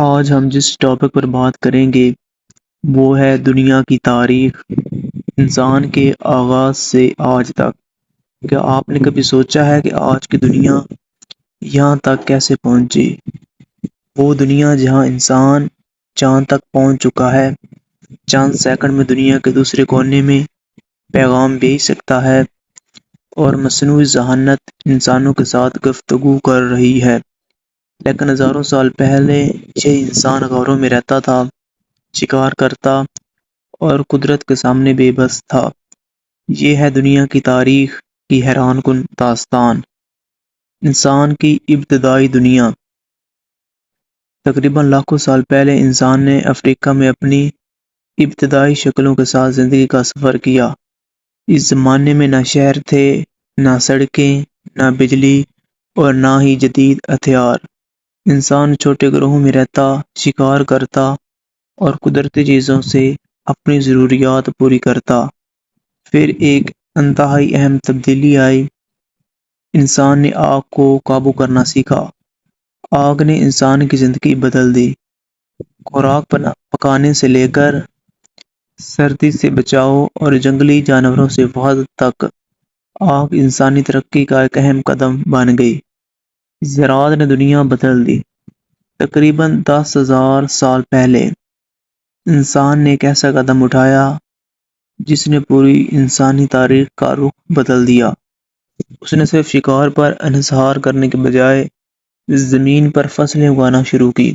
آج ہم جس ٹاپک پر بات کریں گے وہ ہے دنیا کی تاریخ، انسان کے آغاز سے آج تک۔ کیا آپ نے کبھی سوچا ہے کہ آج کی دنیا یہاں تک کیسے پہنچی؟ وہ دنیا جہاں انسان چاند تک پہنچ چکا ہے، چند سیکنڈ میں دنیا کے دوسرے کونے میں پیغام بھیج سکتا ہے، اور مصنوعی ذہانت انسانوں کے ساتھ گفتگو کر رہی ہے۔ لیکن ہزاروں سال پہلے یہ انسان غاروں میں رہتا تھا، شکار کرتا اور قدرت کے سامنے بے بس تھا۔ یہ ہے دنیا کی تاریخ کی حیران کن داستان، انسان کی ابتدائی دنیا۔ تقریباً لاکھوں سال پہلے انسان نے افریقہ میں اپنی ابتدائی شکلوں کے ساتھ زندگی کا سفر کیا۔ اس زمانے میں نہ شہر تھے، نہ سڑکیں، نہ بجلی اور نہ ہی جدید ہتھیار۔ انسان چھوٹے گروہوں میں رہتا، شکار کرتا اور قدرتی چیزوں سے اپنی ضروریات پوری کرتا۔ پھر ایک انتہائی اہم تبدیلی آئی۔ انسان نے آگ کو قابو کرنا سیکھا۔ آگ نے انسان کی زندگی بدل دی۔ خوراک پکانے سے لے کر سردی سے بچاؤ اور جنگلی جانوروں سے حفاظت تک، آگ انسانی ترقی کا ایک اہم قدم بن گئی۔ زراعت نے دنیا بدل دی۔ تقریباً 10,000 سال پہلے انسان نے ایک ایسا قدم اٹھایا جس نے پوری انسانی تاریخ کا رخ بدل دیا۔ اس نے صرف شکار پر انحصار کرنے کے بجائے زمین پر فصلیں اگانا شروع کی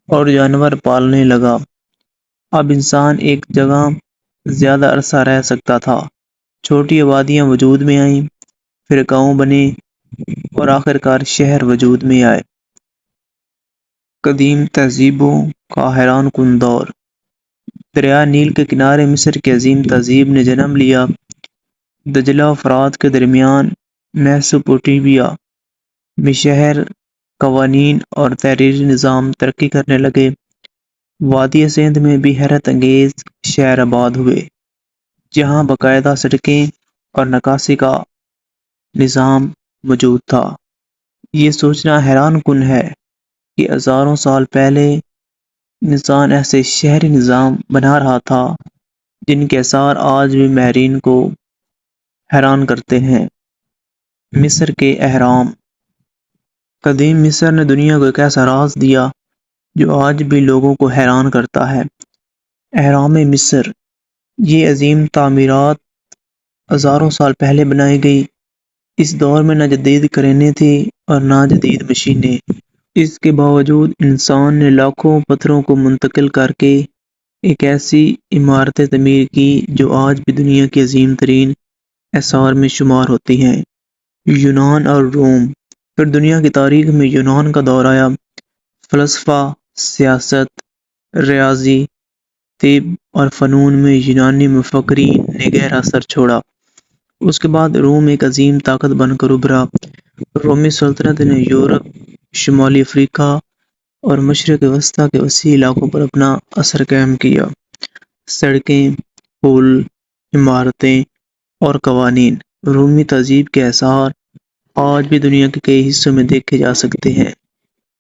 اور جانور پالنے لگا۔ اب انسان ایک جگہ زیادہ عرصہ رہ سکتا تھا۔ چھوٹی آبادیاں وجود میں آئیں، پھر گاؤں بنے اور آخرکار شہر وجود میں آئے۔ قدیم تہذیبوں کا حیران کن دور۔ دریا نیل کے کنارے مصر کی عظیم تہذیب نے جنم لیا۔ دجلہ و فرات کے درمیان میسوپوٹیمیا میں شہر، قوانین اور تحریری نظام ترقی کرنے لگے۔ وادی سندھ میں بھی حیرت انگیز شہر آباد ہوئے، جہاں باقاعدہ سڑکیں اور نکاسی کا نظام موجود تھا۔ یہ سوچنا حیران کن ہے کہ ہزاروں سال پہلے انسان ایسے شہری نظام بنا رہا تھا جن کے آثار آج بھی ماہرین کو حیران کرتے ہیں۔ مصر کے اہرام۔ قدیم مصر نے دنیا کو ایک ایسا راز دیا جو آج بھی لوگوں کو حیران کرتا ہے۔ اہرام مصر، یہ عظیم تعمیرات ہزاروں سال پہلے بنائی گئی۔ اس دور میں نہ جدید کرینے تھی اور نہ جدید مشینیں۔ اس کے باوجود انسان نے لاکھوں پتھروں کو منتقل کر کے ایک ایسی عمارتیں تعمیر کی جو آج بھی دنیا کی عظیم ترین آثار میں شمار ہوتی ہیں۔ یونان اور روم۔ پھر دنیا کی تاریخ میں یونان کا دور آیا۔ فلسفہ، سیاست، ریاضی، طب اور فنون میں یونانی مفکرین نے گہرا اثر چھوڑا۔ اس کے بعد روم ایک عظیم طاقت بن کر ابھرا۔ رومی سلطنت نے یورپ، شمالی افریقہ اور مشرق وسطیٰ کے وسیع علاقوں پر اپنا اثر قائم کیا۔ سڑکیں، پل، عمارتیں اور قوانین۔ رومی تہذیب کے آثار آج بھی دنیا کے کئی حصوں میں دیکھے جا سکتے ہیں۔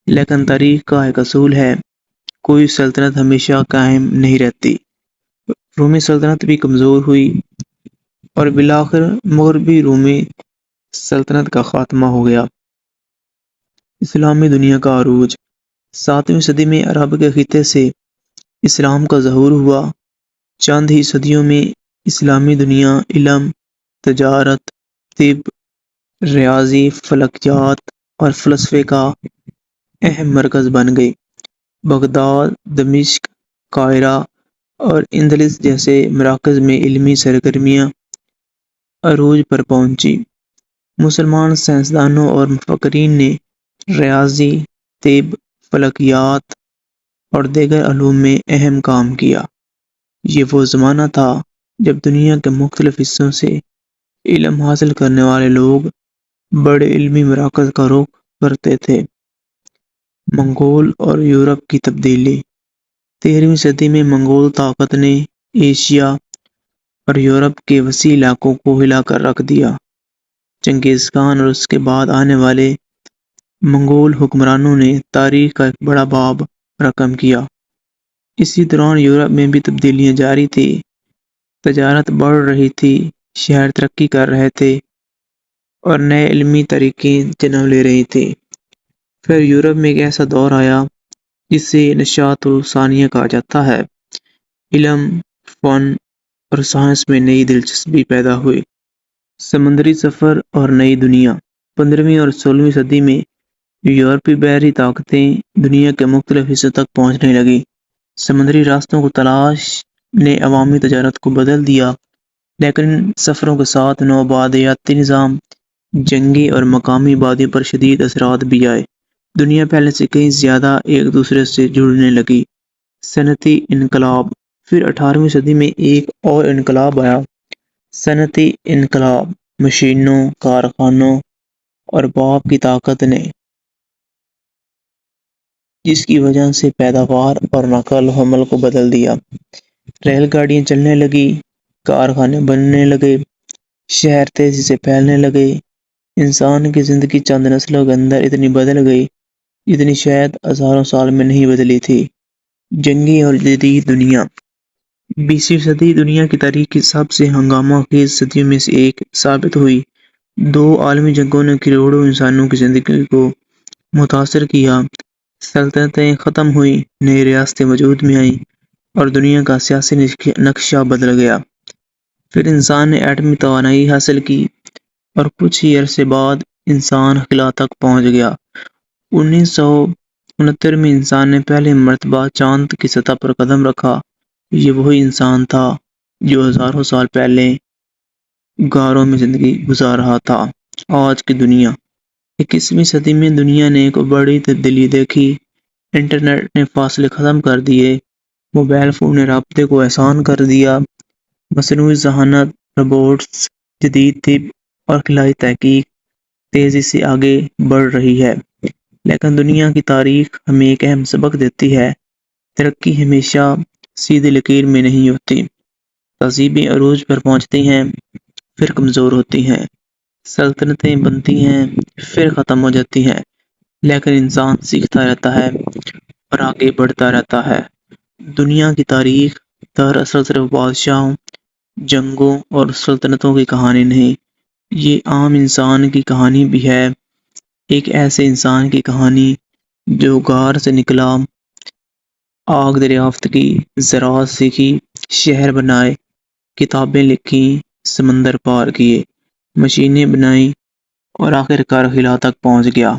لیکن تاریخ کا ایک اصول ہے، کوئی سلطنت ہمیشہ قائم نہیں رہتی۔ رومی سلطنت بھی کمزور ہوئی اور بالآخر مغربی رومی سلطنت کا خاتمہ ہو گیا۔ اسلامی دنیا کا عروج۔ 7ویں صدی میں عرب کے خطے سے اسلام کا ظہور ہوا۔ چند ہی صدیوں میں اسلامی دنیا علم، تجارت، طب، ریاضی، فلکیات اور فلسفے کا اہم مرکز بن گئی۔ بغداد، دمشق، قاہرہ اور اندلس جیسے مراکز میں علمی سرگرمیاں عروج پر پہنچی۔ مسلمان سائنسدانوں اور مفکرین نے ریاضی، طب، فلکیات اور دیگر علوم میں اہم کام کیا۔ یہ وہ زمانہ تھا جب دنیا کے مختلف حصوں سے علم حاصل کرنے والے لوگ بڑے علمی مراکز کا رخ کرتے تھے۔ منگول اور یورپ کی تبدیلی۔ 13ویں صدی میں منگول طاقت نے ایشیا اور یورپ کے وسیع علاقوں کو ہلا کر رکھ دیا۔ چنگیز خان اور اس کے بعد آنے والے منگول حکمرانوں نے تاریخ کا ایک بڑا باب رقم کیا۔ اسی دوران یورپ میں بھی تبدیلیاں جاری تھی، تجارت بڑھ رہی تھی، شہر ترقی کر رہے تھے اور نئے علمی طریقے جنم لے رہی تھی۔ پھر یورپ میں ایک ایسا دور آیا جسے نشاط الثانیہ کہا جاتا ہے۔ علم، فن اور سائنس میں نئی دلچسپی پیدا ہوئی۔ سمندری سفر اور نئی دنیا۔ 15ویں اور 16ویں صدی میں یورپی بحری طاقتیں دنیا کے مختلف حصوں تک پہنچنے لگیں۔ سمندری راستوں کو تلاش نے عوامی تجارت کو بدل دیا، لیکن ان سفروں کے ساتھ نوآبادیاتی نظام، جنگی اور مقامی آبادیوں پر شدید اثرات بھی آئے۔ دنیا پہلے سے کہیں زیادہ ایک دوسرے سے جڑنے لگی۔ صنعتی انقلاب۔ پھر 18ویں صدی میں ایک اور انقلاب آیا، صنعتی انقلاب۔ مشینوں، کارخانوں اور بھاپ کی طاقت نے، جس کی وجہ سے پیداوار اور نقل و حمل کو بدل دیا۔ ریل گاڑیاں چلنے لگی، کارخانے بننے لگے، شہر تیزی سے پھیلنے لگے۔ انسان کی زندگی چند نسلوں کے اندر اتنی بدل گئی جتنی شاید ہزاروں سال میں نہیں بدلی تھی۔ جنگی اور جدید دنیا۔ 20ویں صدی دنیا کی تاریخ کی سب سے ہنگامہ خیز صدیوں میں سے ایک ثابت ہوئی۔ 2 عالمی جنگوں نے کروڑوں انسانوں کی زندگی کو متاثر کیا۔ سلطنتیں ختم ہوئیں، نئی ریاستیں وجود میں آئیں اور دنیا کا سیاسی نقشہ بدل گیا۔ پھر انسان نے ایٹمی توانائی حاصل کی اور کچھ ہی عرصے بعد انسان خلا تک پہنچ گیا۔ 1969 میں انسان نے پہلی مرتبہ چاند کی سطح پر قدم رکھا۔ یہ وہی انسان تھا جو ہزاروں سال پہلے غاروں میں زندگی گزار رہا تھا۔ آج کی دنیا۔ 21ویں صدی میں دنیا نے ایک بڑی تبدیلی دیکھی۔ انٹرنیٹ نے فاصلے ختم کر دیے، موبائل فون نے رابطے کو آسان کر دیا، مصنوعی ذہانت، روبوٹس، جدید طب اور خلائی تحقیق تیزی سے آگے بڑھ رہی ہے۔ لیکن دنیا کی تاریخ ہمیں ایک اہم سبق دیتی ہے، ترقی ہمیشہ سیدھی لکیر میں نہیں ہوتی۔ تہذیبیں عروج پر پہنچتی ہیں، پھر کمزور ہوتی ہیں، سلطنتیں بنتی ہیں، پھر ختم ہو جاتی ہیں، لیکن انسان سیکھتا رہتا ہے اور آگے بڑھتا رہتا ہے۔ دنیا کی تاریخ دراصل صرف بادشاہوں، جنگوں اور سلطنتوں کی کہانی نہیں، یہ عام انسان کی کہانی بھی ہے۔ ایک ایسے انسان کی کہانی جو غار سے نکلا، آگ دریافت کی، زراعت سیکھی، شہر بنائے، کتابیں لکھیں، سمندر پار کیے، مشینیں بنائیں اور آخر کار خلا تک پہنچ گیا۔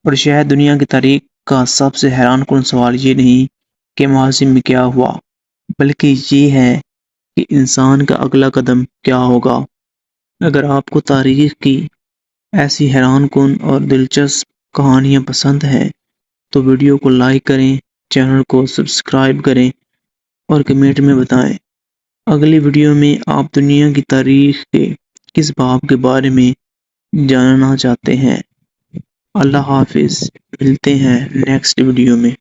اور شاید دنیا کی تاریخ کا سب سے حیران کن سوال یہ نہیں کہ ماضی میں کیا ہوا، بلکہ یہ ہے کہ انسان کا اگلا قدم کیا ہوگا۔ اگر آپ کو تاریخ کی ایسی حیران کن اور دلچسپ کہانیاں پسند ہیں تو ویڈیو کو لائک کریں، چینل کو سبسکرائب کریں اور کمنٹ میں بتائیں اگلی ویڈیو میں آپ دنیا کی تاریخ کے کس باب کے بارے میں جاننا چاہتے ہیں۔ اللہ حافظ، ملتے ہیں نیکسٹ ویڈیو میں۔